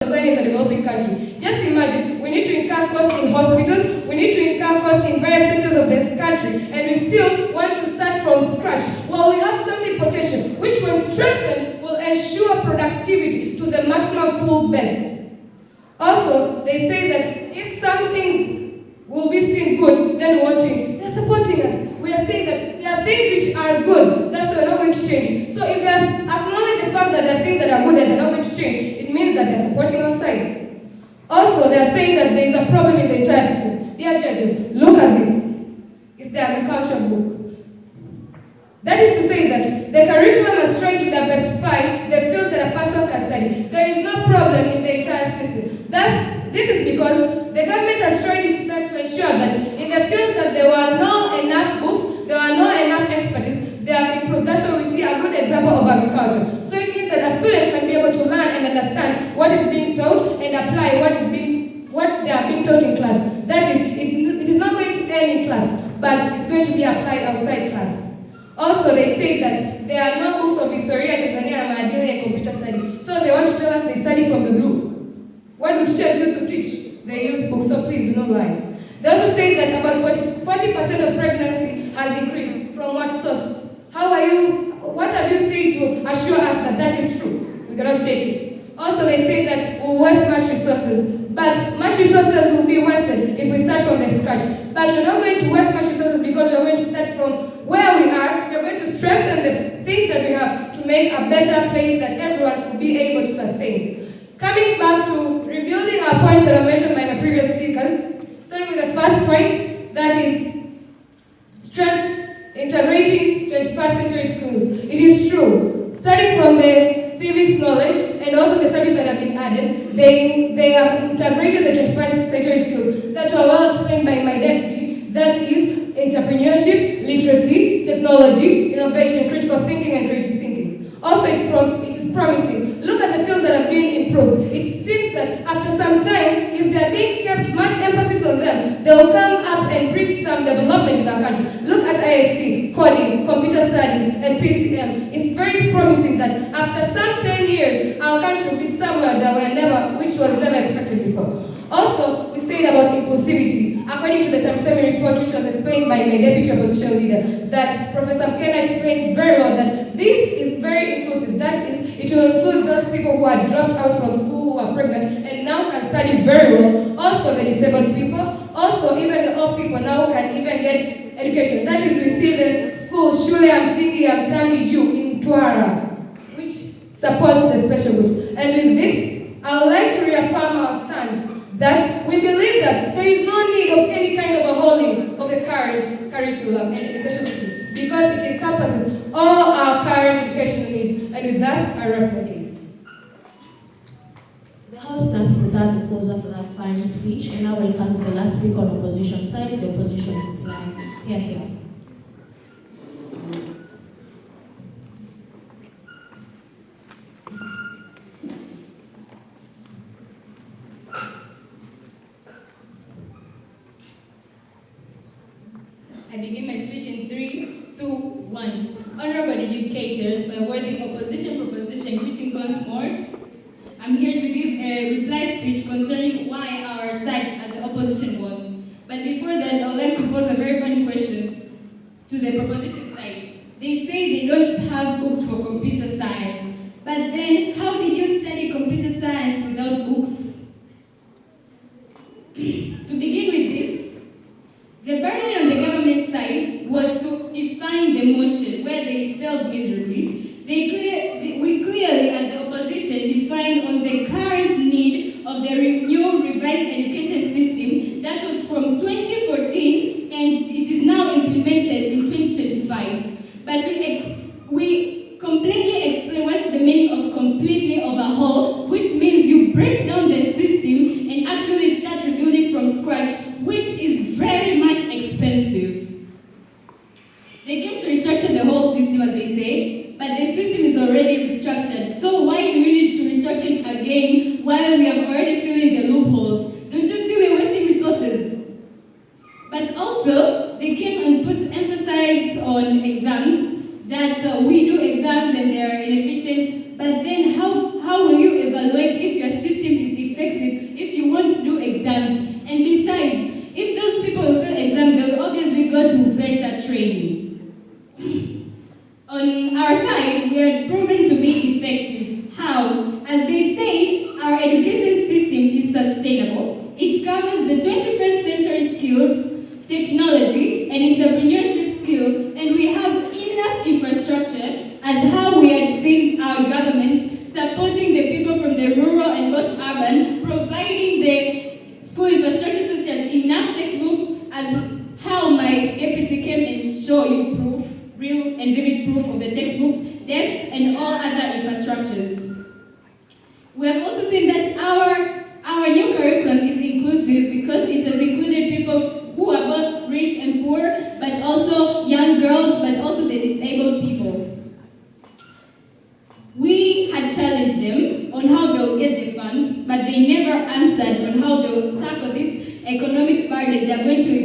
Tanzania is a developing country. Just imagine, we need to incur costs in hospitals, we need to incur costs in various sectors of the country, and we still want to start from scratch. While we have something potential, which when strengthened will ensure productivity to the maximum full best. Also, they say that if some things will be seen good, then we won't change. They're supporting us. We are saying that there are things which are good, that's why we're not going to change. So if they acknowledge the fact that there are things that are good and they're not going to change, it means that they're supporting our side. Also, they're saying that there is a problem in the entire system. Dear judges, look at this. It's the agriculture book. That is to say that the curriculum is trying to diversify the field that a person can study. There is no problem in the entire system. This is because the government has tried its best to ensure that in the fields that there were not enough books, there were not enough expertise, they have improved. That's why we see a good example of agriculture. So it means that a student can be able to learn and understand what is being taught and apply what they are being taught in class. That is, it is not going to end in class, but it's going to be applied outside class. Also, they say that there are no books of Historia, Tanzania, Maadili, and computer study. So they want to tell us they study from the blue. What do teachers use to teach? They use books, so please do not lie. They also say that about 40% of pregnancy has increased. From what source? What have you seen to assure us that that is true? We cannot take it. Also, they say that we'll waste much resources. But much resources will be wasted if we start from the scratch. But we're not going to waste much resources because we're going to start from where we are. We're going to strengthen the things that we have to make a better place that everyone could be able to sustain. Coming back to rebuilding our points that I mentioned by my previous speakers, starting with the first point, that is integrating 21st century schools. It is true. Starting from the civics knowledge and also the subjects that have been added, they have integrated the 21st century skills that were well explained by my deputy. That is entrepreneurship, literacy, technology, innovation, critical thinking, and creative thinking. Also, it is promising. Look at the fields that are being improved. It seems that after some time, if they are being kept much emphasis on them, they will come up and bring some development in our country. Look at IST, coding, computer studies, and PCM. It's very promising that after some 10 years, our country will be somewhere that which was never expected before. Also, we said about inclusivity. According to the TAMISEMI report, which was explained by my deputy opposition leader, that Professor Mkena explained very well that this is very inclusive. That is, it will include those people who are dropped out from school, who are pregnant, and now can study very well. Also the disabled people, also even the old people now can even get education. That is, we see the school, Shule ya Msingi ya Mtangi U in Twara, which supports the special groups. And with this, I would like to reaffirm our stand that we believe that there is no need of any kind of overhauling of the current curriculum and education system because it encompasses all our current educational needs. And with that, I rest my case. The House stands the third proposer for that final speech, and now welcomes the last speaker on the opposition side, the opposition line. Here. I begin my speech in 3, 2, 1. Honorable educators, my worthy opposition proposition, greetings once more. I'm here to give a reply speech concerning why our side as the opposition won. But before that, I would like to pose a very funny question to the proposition side. They say they don't have books for computer science. But then, how did you study computer science without books? To begin with this, the burden on the government side was to define the motion where they failed miserably. We clearly, as the opposition, defined on the current need of the new revised education system that was from 2014 and it is now implemented in 2025. But we completely explain what's the meaning of completely overhaul, which means you break down the system and actually start rebuilding from scratch, which is very much expensive. They came to restructure the whole system, as they say, but the system is already restructured. So why do we need to restructure it again while we have already filled in the loopholes? Don't you see we're wasting resources? But also, they came and put emphasis on exams, that we do exams and they're inefficient, but then how will you evaluate if your system is education system is sustainable. It covers the 21st century skills, technology, and entrepreneurship skill, and we have enough infrastructure as how we had seen our government supporting the people from the rural and both urban, providing the school infrastructure such as enough textbooks, as how my deputy came and show you proof, real and vivid proof of the textbooks, desks, and all other infrastructures. We have also seen that our new curriculum is inclusive because it has included people who are both rich and poor, but also young girls, but also the disabled people. We had challenged them on how they'll get the funds, but they never answered on how they'll tackle this economic burden they're going to